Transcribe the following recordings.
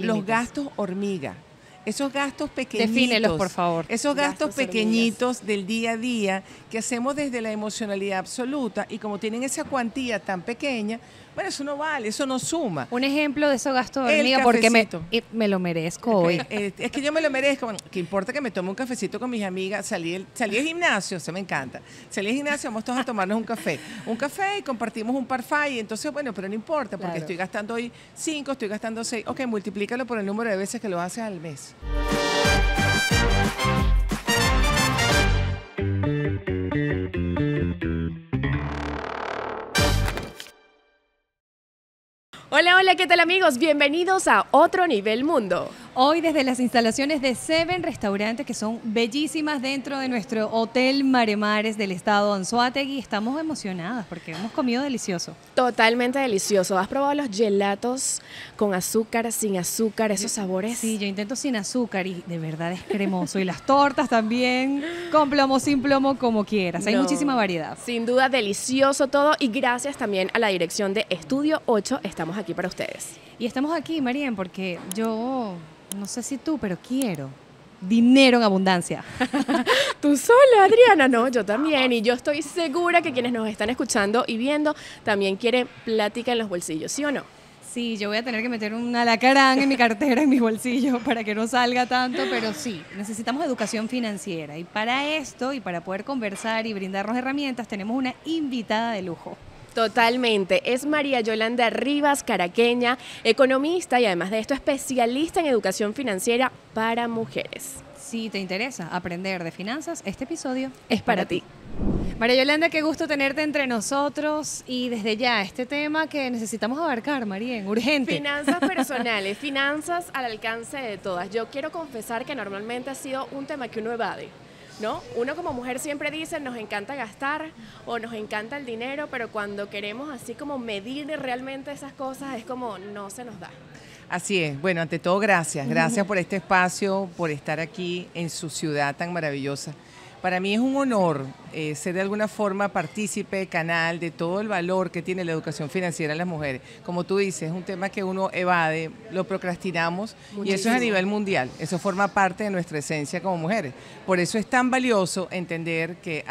los gastos hormiga. Esos gastos pequeñitos. Defínelos, por favor. Esos gastos Gastos pequeñitos del día a día que hacemos desde la emocionalidad absoluta y como tienen esa cuantía tan pequeña, bueno, eso no vale, eso no suma. Un ejemplo de esos gastos de El hormiga, porque cafecito. me lo merezco hoy. Es que yo me lo merezco. Bueno, ¿qué importa que me tome un cafecito con mis amigas? Salí al gimnasio, eso me encanta. Salí al gimnasio, vamos todos a tomarnos un café. Un café y compartimos un parfait. Y entonces, bueno, pero no importa, porque Claro. estoy gastando hoy 5, estoy gastando 6. Ok, multiplícalo por el número de veces que lo haces al mes. Hola, hola, ¿qué tal amigos? Bienvenidos a Otro Nivel Mundo. Hoy desde las instalaciones de Seven Restaurantes, que son bellísimas dentro de nuestro Hotel Maremares del estado Anzoátegui, estamos emocionadas porque hemos comido delicioso. Totalmente delicioso. ¿Has probado los gelatos con azúcar, sin azúcar, esos sabores? Sí, yo intento sin azúcar y de verdad es cremoso. Y las tortas también, con plomo, sin plomo, como quieras. Hay No. muchísima variedad. Sin duda, delicioso todo. Y gracias también a la dirección de Estudio 8, estamos aquí para ustedes. Y estamos aquí, Marien, porque yo, no sé si tú, pero quiero dinero en abundancia. ¿Tú sola, Adriana? No, yo también. Y yo estoy segura que quienes nos están escuchando y viendo también quieren plática en los bolsillos, ¿sí o no? Sí, yo voy a tener que meter un alacrán en mi cartera, en mi bolsillo, para que no salga tanto, pero sí, necesitamos educación financiera. Y para esto, y para poder conversar y brindarnos herramientas, tenemos una invitada de lujo. Totalmente. Es María Yolanda Rivas, caraqueña, economista y además de esto especialista en educación financiera para mujeres. Si te interesa aprender de finanzas, este episodio Es para ti. María Yolanda, qué gusto tenerte entre nosotros y desde ya este tema que necesitamos abarcar, Marien, urgente. Finanzas personales, finanzas al alcance de todas. Yo quiero confesar que normalmente ha sido un tema que uno evade, ¿no? Uno como mujer siempre dice, nos encanta gastar o nos encanta el dinero, pero cuando queremos así como medir realmente esas cosas es como no se nos da. Así es. Bueno, ante todo, gracias. Gracias por este espacio, por estar aquí en su ciudad tan maravillosa. Para mí es un honor ser de alguna forma partícipe, canal de todo el valor que tiene la educación financiera en las mujeres. Como tú dices, es un tema que uno evade, lo procrastinamos y eso es a nivel mundial. Eso forma parte de nuestra esencia como mujeres. Por eso es tan valioso entender que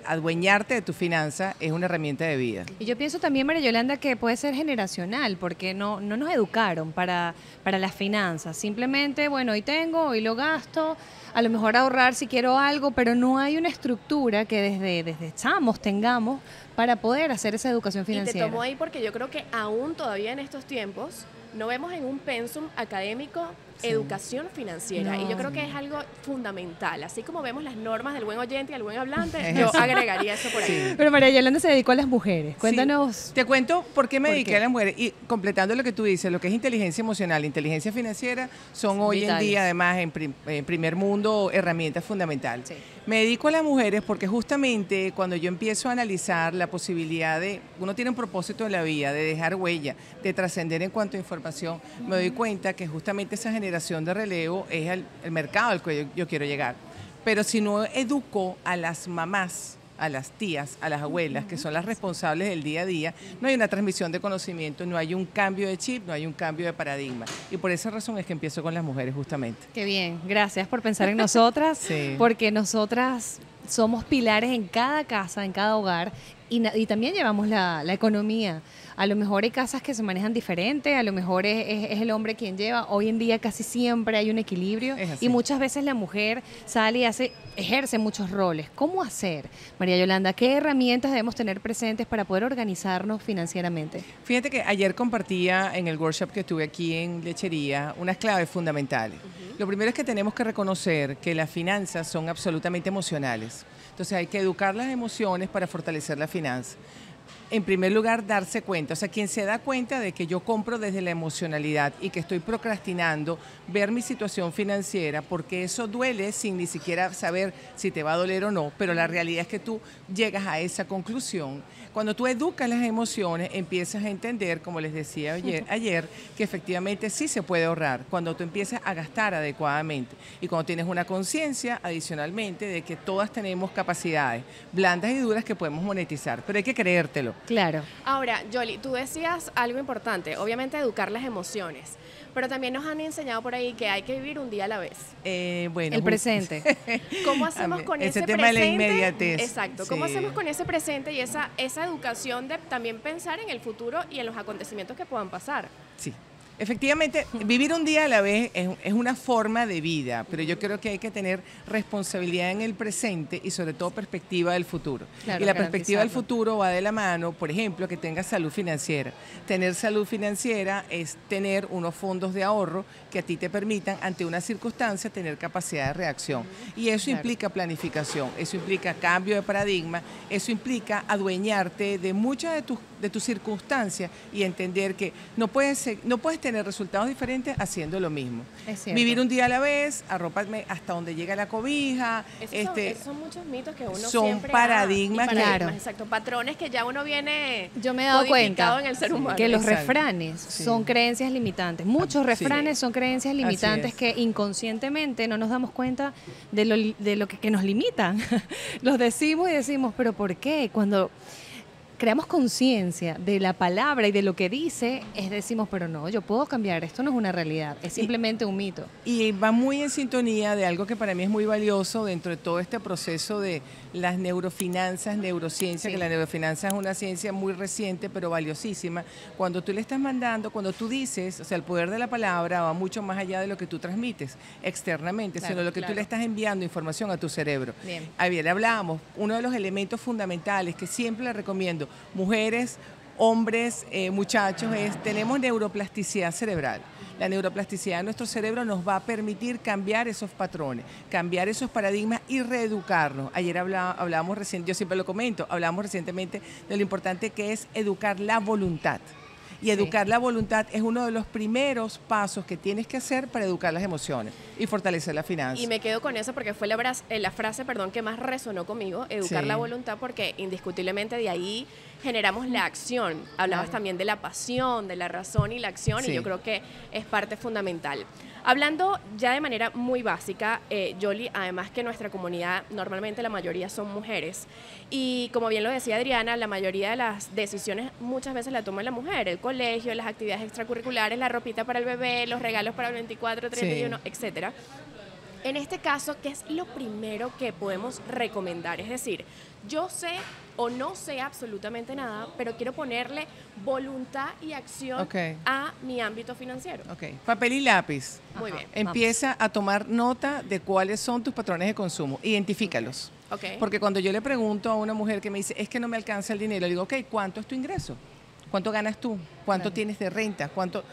adueñarte de tu finanza es una herramienta de vida. Y yo pienso también, María Yolanda, que puede ser generacional, porque no nos educaron para las finanzas. Simplemente, bueno, hoy tengo, hoy lo gasto, a lo mejor ahorrar si quiero algo, pero no hay una estructura que desde chamos tengamos para poder hacer esa educación financiera. Y te tomo ahí porque yo creo que aún todavía en estos tiempos no vemos en un pensum académico educación financiera. No. Y yo creo que es algo fundamental. Así como vemos las normas del buen oyente y el buen hablante, yo agregaría eso por ahí. Sí. Pero María Yolanda se dedicó a las mujeres. Cuéntanos. Sí. Te cuento por qué me ¿Por dediqué qué? a las mujeres y completando lo que tú dices, lo que es inteligencia emocional, inteligencia financiera, son hoy Vitales. en día además en primer mundo herramientas fundamentales. Sí. Me dedico a las mujeres porque justamente cuando yo empiezo a analizar la posibilidad de, uno tiene un propósito en la vida, de dejar huella, de trascender en cuanto a información, me doy cuenta que justamente esa generación de relevo es el mercado al que yo quiero llegar. Pero si no educo a las mamás, a las tías, a las abuelas, que son las responsables del día a día, no hay una transmisión de conocimiento, no hay un cambio de chip, no hay un cambio de paradigma. Y por esa razón es que empiezo con las mujeres justamente. Qué bien, gracias por pensar en nosotras, Sí. porque nosotras somos pilares en cada casa, en cada hogar, y también llevamos la economía. A lo mejor hay casas que se manejan diferente, a lo mejor es el hombre quien lleva. Hoy en día casi siempre hay un equilibrio Es así. y muchas veces la mujer sale y ejerce muchos roles. ¿Cómo hacer, María Yolanda? ¿Qué herramientas debemos tener presentes para poder organizarnos financieramente? Fíjate que ayer compartía en el workshop que tuve aquí en Lechería unas claves fundamentales. Lo primero es que tenemos que reconocer que las finanzas son absolutamente emocionales. Entonces hay que educar las emociones para fortalecer la finanza. En primer lugar, darse cuenta, o sea, quien se da cuenta de que yo compro desde la emocionalidad y que estoy procrastinando ver mi situación financiera, porque eso duele sin ni siquiera saber si te va a doler o no, pero la realidad es que tú llegas a esa conclusión. Cuando tú educas las emociones, empiezas a entender, como les decía ayer, que efectivamente sí se puede ahorrar, cuando tú empiezas a gastar adecuadamente y cuando tienes una conciencia adicionalmente de que todas tenemos capacidades blandas y duras que podemos monetizar, pero hay que creértelo. Claro. Ahora, Yoli, tú decías algo importante, obviamente educar las emociones, Pero también nos han enseñado por ahí que hay que vivir un día a la vez. Bueno, El presente. ¿Cómo hacemos con ese tema presente? de la inmediatez. Exacto. ¿Cómo Sí. hacemos con ese presente y esa educación de también pensar en el futuro y en los acontecimientos que puedan pasar? Sí. Efectivamente, vivir un día a la vez es una forma de vida, pero yo creo que hay que tener responsabilidad en el presente y sobre todo perspectiva del futuro. Claro, y la perspectiva del garantizarlo. futuro va de la mano, por ejemplo, que tengas salud financiera. Tener salud financiera es tener unos fondos de ahorro que a ti te permitan, ante una circunstancia, tener capacidad de reacción. Y eso Claro. implica planificación, eso implica cambio de paradigma, eso implica adueñarte de muchas de tus circunstancias y entender que no puedes tener resultados diferentes haciendo lo mismo. Es cierto. Vivir un día a la vez, arrópame hasta donde llega la cobija. Esos son muchos mitos que uno son siempre paradigmas y Claro. exacto, patrones que ya uno viene Yo me he dado codificado cuenta en el ser humano. que los Exacto. refranes Sí. son creencias limitantes. Muchos Sí. refranes son creencias limitantes es. que inconscientemente no nos damos cuenta de lo que nos limitan. Los decimos y decimos, ¿pero por qué? Cuando creamos conciencia de la palabra y de lo que dice, decimos, pero no, yo puedo cambiar, esto no es una realidad, es simplemente un mito. Y va muy en sintonía de algo que para mí es muy valioso dentro de todo este proceso de las neurofinanzas, neurociencia, Sí. que la neurofinanza es una ciencia muy reciente pero valiosísima. Cuando tú le estás mandando, cuando tú dices, o sea, el poder de la palabra va mucho más allá de lo que tú transmites externamente, Claro, sino lo que tú claro. le estás enviando información a tu cerebro. Bien. Ayer hablábamos, uno de los elementos fundamentales que siempre le recomiendo, mujeres, hombres, muchachos, tenemos neuroplasticidad cerebral. La neuroplasticidad de nuestro cerebro nos va a permitir cambiar esos patrones, cambiar esos paradigmas y reeducarnos. Ayer hablábamos recién, yo siempre lo comento, hablamos recientemente de lo importante que es educar la voluntad. Y educar la voluntad es uno de los primeros pasos que tienes que hacer para educar las emociones y fortalecer la finanza. Y me quedo con eso porque fue la frase que más resonó conmigo, educar Sí. la voluntad, porque indiscutiblemente de ahí generamos la acción. Hablabas Claro. también de la pasión, de la razón y la acción, Sí. y yo creo que es parte fundamental. Hablando ya de manera muy básica, Yoli, además que nuestra comunidad, normalmente la mayoría son mujeres, y como bien lo decía Adriana, la mayoría de las decisiones muchas veces la toma la mujer, el colegio, las actividades extracurriculares, la ropita para el bebé, los regalos para el 24, 31, etcétera. En este caso, ¿qué es lo primero que podemos recomendar? Es decir, yo sé o no sé absolutamente nada, pero quiero ponerle voluntad y acción Ok. a mi ámbito financiero. Ok, papel y lápiz. Muy Ajá. bien. Empieza a tomar nota de cuáles son tus patrones de consumo. Identifícalos. Ok. Porque cuando yo le pregunto a una mujer que me dice, es que no me alcanza el dinero, le digo, ok, ¿cuánto es tu ingreso? ¿Cuánto ganas tú? ¿Cuánto Claro. tienes de renta? ¿Cuánto?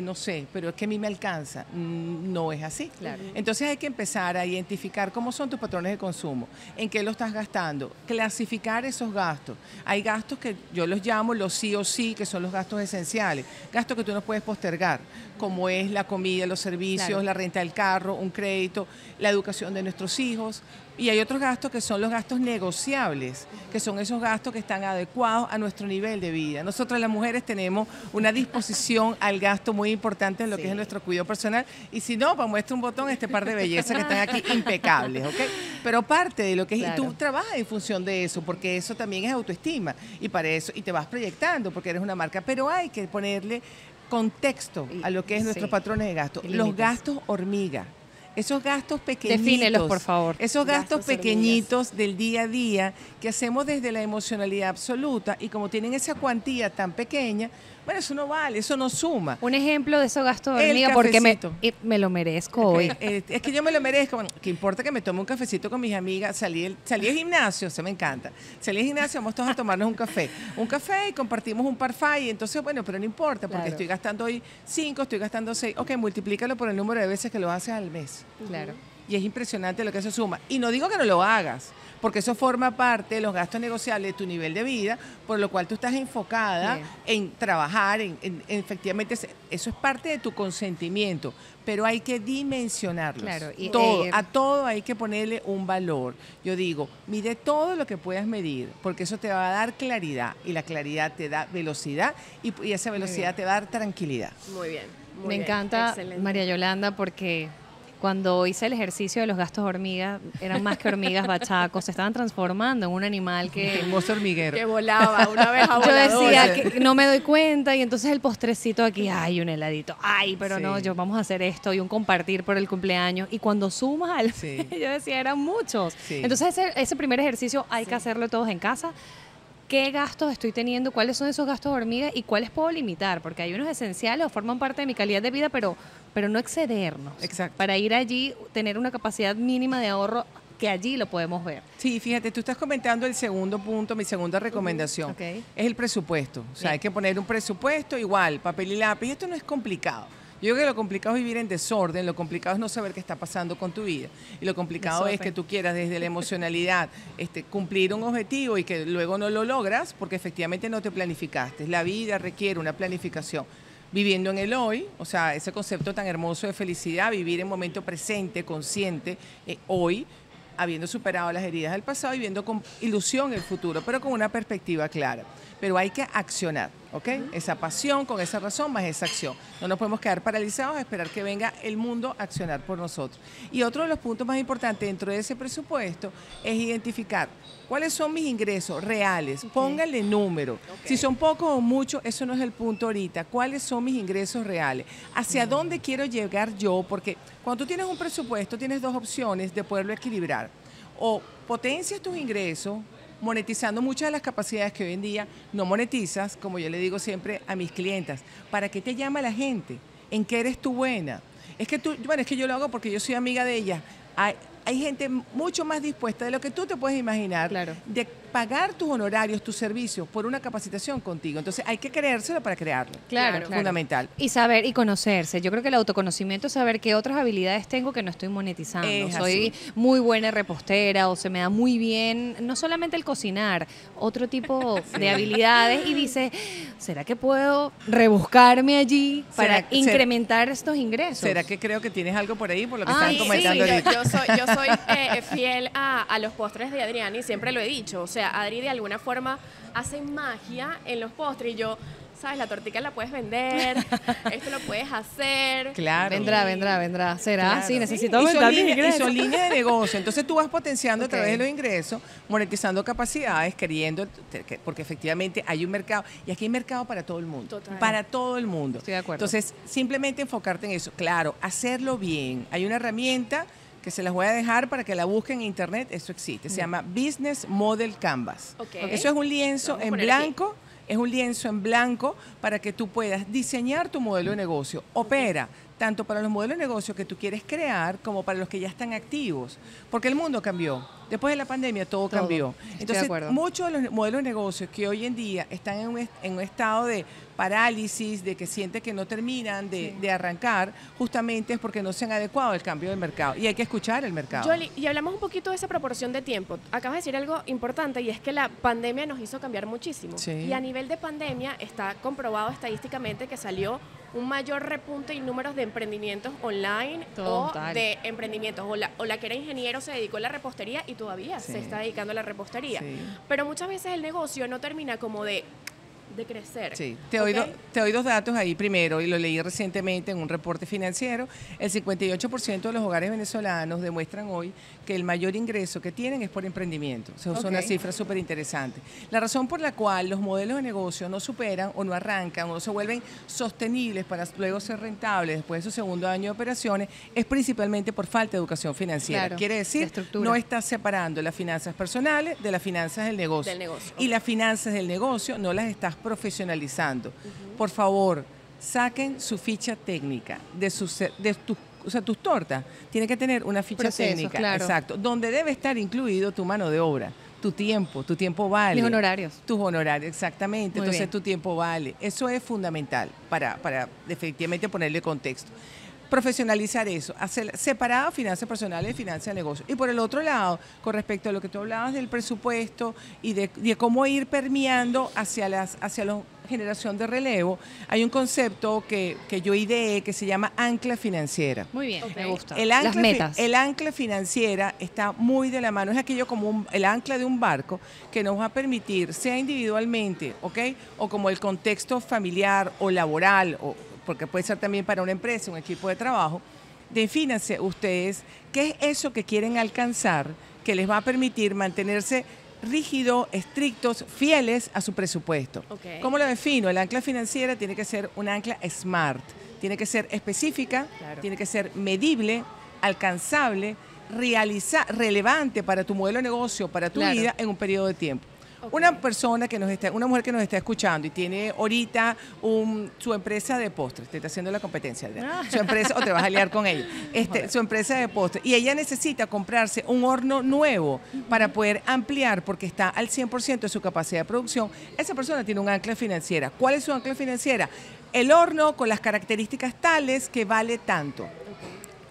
No sé, pero es que a mí me alcanza. No es así. Claro. Entonces hay que empezar a identificar cómo son tus patrones de consumo, en qué lo estás gastando, clasificar esos gastos. Hay gastos que yo los llamo los sí o sí, que son los gastos esenciales, gastos que tú no puedes postergar, como es la comida, los servicios, Claro. la renta del carro, un crédito, la educación de nuestros hijos. Y hay otros gastos que son los gastos negociables, que son esos gastos que están adecuados a nuestro nivel de vida. Nosotras las mujeres tenemos una disposición al gasto muy importante en lo que es nuestro cuidado personal. Y si no, pues muestra un botón este par de bellezas que están aquí impecables, ¿ok? Pero parte de lo que es, Claro. y tú trabajas en función de eso, porque eso también es autoestima. Y para eso, y te vas proyectando porque eres una marca. Pero hay que ponerle contexto a lo que es nuestros Sí. patrones de gasto. Y Los límites. gastos hormiga. Esos gastos pequeñitos. Defínelos, por favor. Esos gastos Gastos pequeñitos del día a día que hacemos desde la emocionalidad absoluta y como tienen esa cuantía tan pequeña, bueno, eso no vale, eso no suma. Un ejemplo de esos gastos de El hormiga, porque cafecito. me lo merezco hoy. Es que yo me lo merezco. Bueno, que importa que me tome un cafecito con mis amigas. Salí al gimnasio, se me encanta. Salí al gimnasio, vamos todos a tomarnos un café. Un café y compartimos un parfait. Entonces, bueno, pero no importa, porque Claro. estoy gastando hoy 5, estoy gastando 6. Ok, multiplícalo por el número de veces que lo haces al mes. Claro. Y es impresionante lo que eso suma. Y no digo que no lo hagas, porque eso forma parte de los gastos negociables de tu nivel de vida, por lo cual tú estás enfocada Bien. en trabajar, efectivamente, eso es parte de tu consentimiento, pero hay que dimensionarlos. Claro, y, Todo, a todo hay que ponerle un valor. Yo digo, mide todo lo que puedas medir, porque eso te va a dar claridad, y la claridad te da velocidad, y esa velocidad te va a dar tranquilidad. Muy bien. muy Me bien, encanta, excelente. María Yolanda, porque cuando hice el ejercicio de los gastos hormigas, eran más que hormigas bachacos, se estaban transformando en un animal que... Hermoso hormiguero. Que volaba una vez a Yo decía que no me doy cuenta y entonces el postrecito aquí, ay, un heladito, ay, pero Sí. no, yo vamos a hacer esto y un compartir por el cumpleaños. Y cuando sumas al... Sí. yo decía, eran muchos. Sí. Entonces ese primer ejercicio hay que hacerlo todos en casa. ¿Qué gastos estoy teniendo? ¿Cuáles son esos gastos hormigas? ¿Y cuáles puedo limitar? Porque hay unos esenciales o forman parte de mi calidad de vida, pero no excedernos. Exacto. Para ir allí, tener una capacidad mínima de ahorro que allí lo podemos ver. Sí, fíjate, tú estás comentando el segundo punto, mi segunda recomendación. Ok. Es el presupuesto. O sea, Bien. hay que poner un presupuesto igual, papel y lápiz. Esto no es complicado. Yo creo que lo complicado es vivir en desorden, lo complicado es no saber qué está pasando con tu vida. Y lo complicado es Desorden. que tú quieras desde la emocionalidad cumplir un objetivo y que luego no lo logras porque efectivamente no te planificaste. La vida requiere una planificación. Viviendo en el hoy, o sea, ese concepto tan hermoso de felicidad, vivir en momento presente, consciente, hoy, habiendo superado las heridas del pasado y viendo con ilusión el futuro, pero con una perspectiva clara. Pero hay que accionar, ¿ok? Esa pasión con esa razón más esa acción. No nos podemos quedar paralizados a esperar que venga el mundo a accionar por nosotros. Y otro de los puntos más importantes dentro de ese presupuesto es identificar cuáles son mis ingresos reales. Póngale número. Si son pocos o muchos, eso no es el punto ahorita. ¿Cuáles son mis ingresos reales? ¿Hacia dónde quiero llegar yo? Porque cuando tú tienes un presupuesto, tienes dos opciones de poderlo equilibrar. O potencias tus ingresos, monetizando muchas de las capacidades que hoy en día no monetizas, como yo le digo siempre a mis clientas. ¿Para qué te llama la gente? ¿En qué eres tú buena? Es que es que yo lo hago porque yo soy amiga de ella. Hay gente mucho más dispuesta de lo que tú te puedes imaginar Claro. de pagar tus honorarios, tus servicios por una capacitación contigo. Entonces hay que creérselo para crearlo. Claro. Fundamental. Y saber y conocerse. Yo creo que el autoconocimiento es saber qué otras habilidades tengo que no estoy monetizando. Es Soy así. muy buena repostera o se me da muy bien, no solamente el cocinar, otro tipo de habilidades. Y dice, ¿será que puedo rebuscarme allí para ¿Será- incrementar estos ingresos? ¿Será que creo que tienes algo por ahí por lo que Ay, estaban sí, comentando ahorita? Yo soy fiel a los postres de Adrián y siempre lo he dicho. O sea, Adri de alguna forma hace magia en los postres y yo, ¿sabes? La tortica la puedes vender, esto lo puedes hacer. Claro. Vendrá. ¿Será? Claro. Sí, necesito Y son aumentar mis líneas- ingresos. Y son líneas de negocio. Entonces tú vas potenciando Ok. a través de los ingresos, monetizando capacidades, porque efectivamente hay un mercado. Y aquí hay mercado para todo el mundo. Total. Para todo el mundo. Estoy de acuerdo. Entonces, simplemente enfocarte en eso. Claro, hacerlo bien. Hay una herramienta que se las voy a dejar para que la busquen en internet. Eso existe. Se llama Business Model Canvas. Ok. Eso es un lienzo Lo vamos a en poner blanco. Es un lienzo en blanco para que tú puedas diseñar tu modelo de negocio. Opera tanto para los modelos de negocio que tú quieres crear como para los que ya están activos. Porque el mundo cambió. Después de la pandemia todo cambió. Estoy de Entonces, acuerdo. muchos de los modelos de negocio que hoy en día están en un estado de parálisis, de que sienten que no terminan de arrancar, justamente es porque no se han adecuado al cambio del mercado. Y hay que escuchar el mercado. Yoli, y hablamos un poquito de esa proporción de tiempo. Acabas de decir algo importante y es que la pandemia nos hizo cambiar muchísimo. Sí. Y a nivel de pandemia está comprobado estadísticamente que salió un mayor repunte en números de emprendimientos online Total. o de emprendimientos. O la que era ingeniero se dedicó a la repostería y todavía Sí. se está dedicando a la repostería. Sí. Pero muchas veces el negocio no termina como de crecer. Sí, te doy, ¿ok? te doy dos datos ahí primero, y lo leí recientemente en un reporte financiero. El 58% de los hogares venezolanos demuestran hoy que el mayor ingreso que tienen es por emprendimiento. O sea, es una Ok. cifra súper interesante. La razón por la cual los modelos de negocio no superan o no arrancan o no se vuelven sostenibles para luego ser rentables después de su segundo año de operaciones es principalmente por falta de educación financiera. Claro, Quiere de decir, estructura. no estás separando las finanzas personales de las finanzas del negocio. Del negocio, Y ok. las finanzas del negocio no las estás profesionalizando. Por favor, saquen su ficha técnica o sea, tus tortas. Tienen que tener una ficha Procesos, técnica, claro. exacto, donde debe estar incluido tu mano de obra, tu tiempo vale. Mis honorarios. Tus honorarios, exactamente. Muy Entonces bien. tu tiempo vale. Eso es fundamental para efectivamente ponerle contexto. Profesionalizar eso, hacer separado finanzas personales y finanzas de negocio. Y por el otro lado, con respecto a lo que tú hablabas del presupuesto y de cómo ir permeando hacia la generación de relevo, hay un concepto que yo ideé que se llama ancla financiera. Muy bien, Ok. me gusta. Las metas. El ancla financiera está muy de la mano, es aquello como el ancla de un barco que nos va a permitir, sea individualmente, ¿ok? O como el contexto familiar o laboral, porque puede ser también para una empresa, un equipo de trabajo, Defínanse ustedes qué es eso que quieren alcanzar que les va a permitir mantenerse rígidos, estrictos, fieles a su presupuesto. Ok. ¿Cómo lo defino? El ancla financiera tiene que ser un ancla SMART, tiene que ser específica, Claro. tiene que ser medible, alcanzable, relevante para tu modelo de negocio, para tu Claro. vida en un periodo de tiempo. Ok. Una mujer que nos está escuchando y tiene ahorita su empresa de postres, te está haciendo la competencia, Adriana. Su empresa, o te vas a liar con ella, su empresa de postres, y ella necesita comprarse un horno nuevo para poder ampliar, porque está al 100% de su capacidad de producción. Esa persona tiene un ancla financiera. ¿Cuál es su ancla financiera? El horno con las características tales que vale tanto.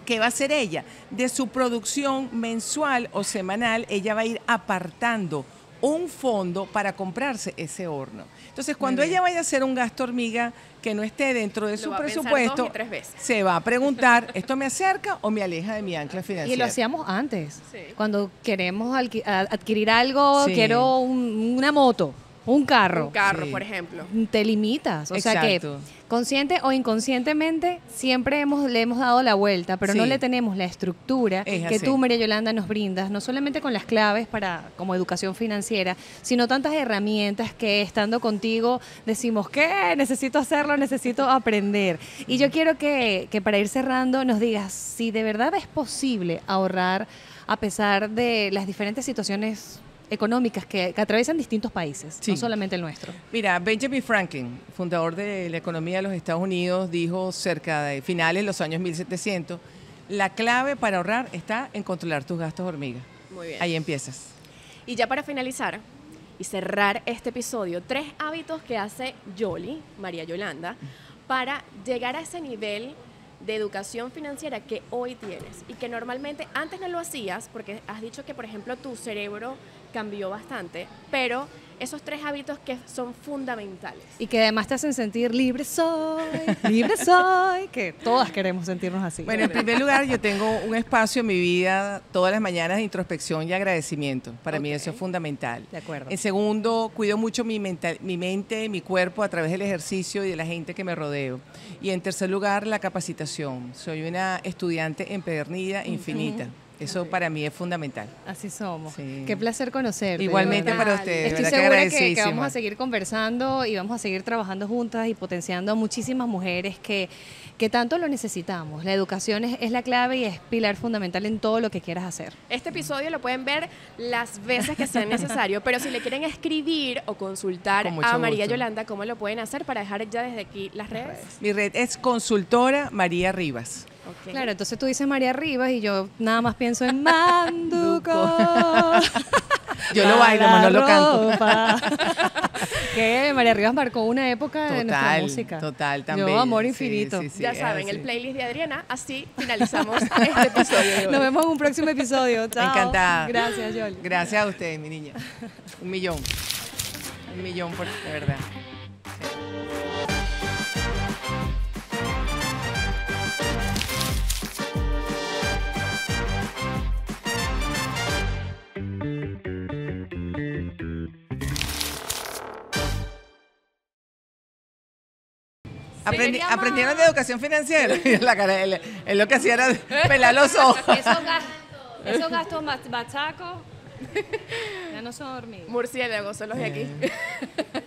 ¿Qué va a hacer ella? De su producción mensual o semanal, ella va a ir apartando un fondo para comprarse ese horno. Entonces, cuando ella vaya a hacer un gasto hormiga que no esté dentro de Lo su va a pensar presupuesto, 2 y 3 veces. se va a preguntar, ¿esto me acerca o me aleja de mi ancla financiera? Y lo hacíamos antes. Sí. Cuando queremos adquirir algo, Sí. quiero una moto, un carro. Un carro, Sí. por ejemplo. Te limitas. O sea que, Exacto. consciente o inconscientemente, siempre le hemos dado la vuelta, pero no Sí. le tenemos la estructura Es que así. tú, María Yolanda, nos brindas, no solamente con las claves como educación financiera, sino tantas herramientas que estando contigo decimos, ¿qué? Necesito hacerlo, necesito aprender. Y yo quiero que para ir cerrando nos digas si de verdad es posible ahorrar a pesar de las diferentes situaciones económicas que atraviesan distintos países, Sí. no solamente el nuestro. Mira, Benjamin Franklin, fundador de la economía de los Estados Unidos, dijo cerca de finales de los años 1700, la clave para ahorrar está en controlar tus gastos hormiga. Muy bien. Ahí empiezas. Y ya para finalizar y cerrar este episodio, 3 hábitos que hace Yoli, María Yolanda, para llegar a ese nivel de educación financiera que hoy tienes y que normalmente antes no lo hacías porque has dicho que, por ejemplo, tu cerebro cambió bastante, pero esos 3 hábitos que son fundamentales. Y que además te hacen sentir libre soy, que todas queremos sentirnos así. Bueno, en primer lugar, yo tengo un espacio en mi vida todas las mañanas de introspección y agradecimiento. Para mí eso es fundamental. De acuerdo. En segundo, cuido mucho mi mente, mi cuerpo a través del ejercicio y de la gente que me rodeo. Y en tercer lugar, la capacitación. Soy una estudiante empedernida, infinita. Eso para mí es fundamental. Así somos. Sí. Qué placer conocerte. Igualmente de verdad. para ustedes. Estoy ¿verdad? Que segura que agradecidísima. vamos a seguir conversando y vamos a seguir trabajando juntas y potenciando a muchísimas mujeres que tanto lo necesitamos. La educación es la clave y es pilar fundamental en todo lo que quieras hacer. Este episodio lo pueden ver las veces que sea necesario, pero si le quieren escribir o consultar Con mucho a María gusto. Yolanda, ¿cómo lo pueden hacer para dejar ya desde aquí las redes? Mi red es Consultora María Rivas. Ok. Claro, entonces tú dices María Rivas y yo nada más pienso en Manduco. Yo lo bailo, pero no lo canto. Que María Rivas marcó una época de nuestra Total, música. total, tan Yo, bella. amor Sí, infinito. sí, sí, Ya es saben, así. el playlist de Adriana, así finalizamos este episodio de hoy. Nos vemos en un próximo episodio. Chao. Encantada. Gracias, Yoli. Gracias a ustedes, mi niña. 1 millón. 1 millón, de verdad. Aprendieron de educación financiera. La cara, él lo que hacía era pelar los ojos. Esos gastos bachacos ya no son hormigas. Murciélagos son los de aquí.